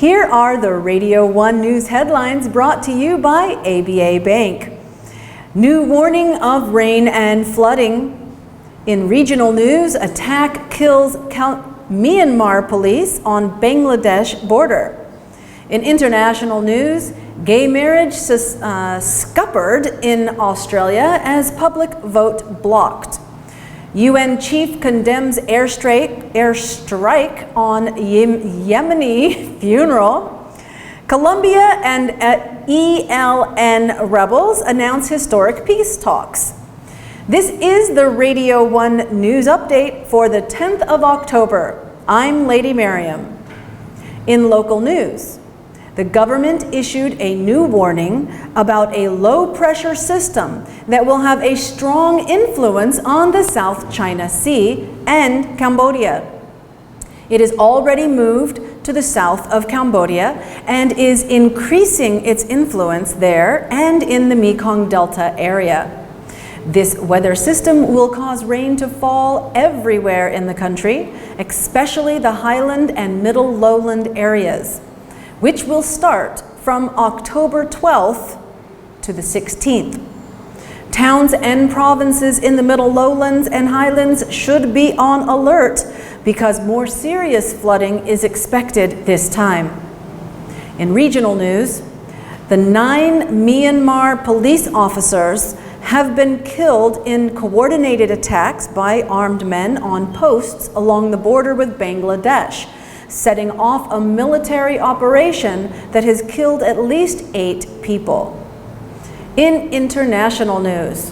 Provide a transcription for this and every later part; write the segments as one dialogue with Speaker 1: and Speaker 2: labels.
Speaker 1: Here are the Radio 1 News headlines brought to you by ABA Bank. New warning of rain and flooding. In regional news, attack kills Myanmar police on Bangladesh border. In international news, gay marriage scuppered in Australia as public vote blocked. UN chief condemns airstrike on Yemeni funeral. Colombia and ELN rebels announce historic peace talks. This is the Radio 1 News Update for the 10th of October. I'm Lady Miriam. In local news, the government issued a new warning about a low-pressure system that will have a strong influence on the South China Sea and Cambodia. It is already moved to the south of Cambodia and is increasing its influence there and in the Mekong Delta area. This weather system will cause rain to fall everywhere in the country, especially the highland and middle lowland areas, which will start from October 12th to the 16th. Towns and provinces in the middle lowlands and highlands should be on alert because more serious flooding is expected this time. In regional news, the 9 Myanmar police officers have been killed in coordinated attacks by armed men on posts along the border with Bangladesh, setting off a military operation that has killed at least 8 people. In international news,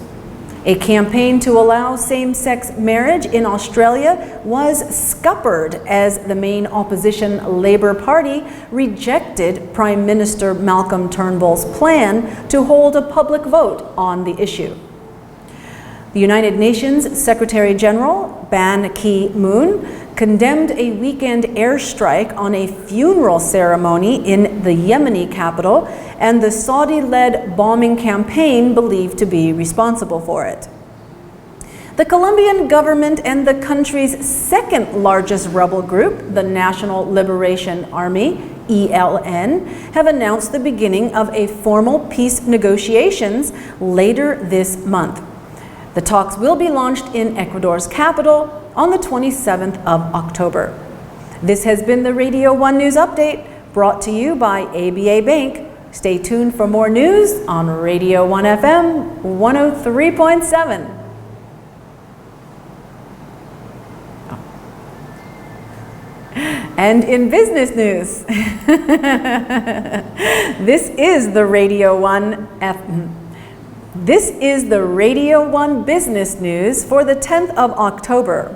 Speaker 1: a campaign to allow same-sex marriage in Australia was scuppered as the main opposition Labour Party rejected Prime Minister Malcolm Turnbull's plan to hold a public vote on the issue. The United Nations Secretary General Ban Ki-moon condemned a weekend airstrike on a funeral ceremony in the Yemeni capital and the Saudi-led bombing campaign believed to be responsible for it. The Colombian government and the country's second largest rebel group, the National Liberation Army, ELN, have announced the beginning of a formal peace negotiations later this month. The talks will be launched in Ecuador's capital on the 27th of October. This has been the Radio 1 News Update brought to you by ABA Bank. Stay tuned for more news on Radio 1 FM 103.7. And in business news, this is the Radio 1 business news for the 10th of October.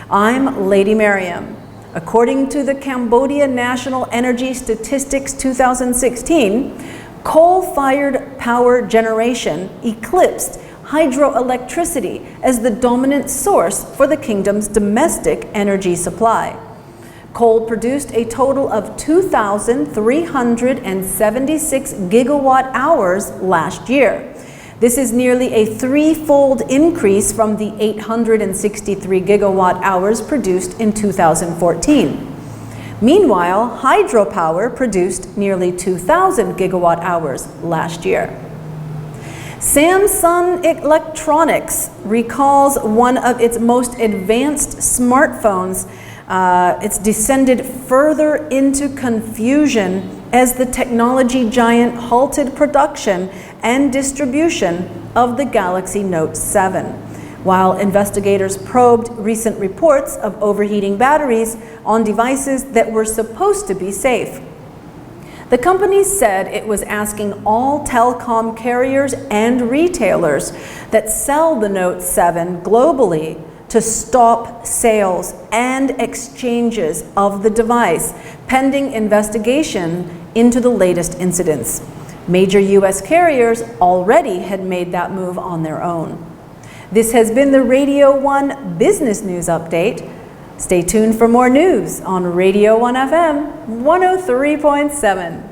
Speaker 1: I'm Lady Miriam. According to the Cambodia National Energy Statistics 2016, coal-fired power generation eclipsed hydroelectricity as the dominant source for the kingdom's domestic energy supply. Coal produced a total of 2,376 gigawatt hours last year. This is nearly a 3-fold increase from the 863 gigawatt hours produced in 2014. Meanwhile, hydropower produced nearly 2,000 gigawatt hours last year. Samsung Electronics recalls one of its most advanced smartphones. It's descended further into confusion as the technology giant halted production and distribution of the Galaxy Note 7, while investigators probed recent reports of overheating batteries on devices that were supposed to be safe. The company said it was asking all telecom carriers and retailers that sell the Note 7 globally to stop sales and exchanges of the device pending investigation into the latest incidents. Major U.S. carriers already had made that move on their own. This has been the Radio 1 Business News Update. Stay tuned for more news on Radio 1 FM 103.7.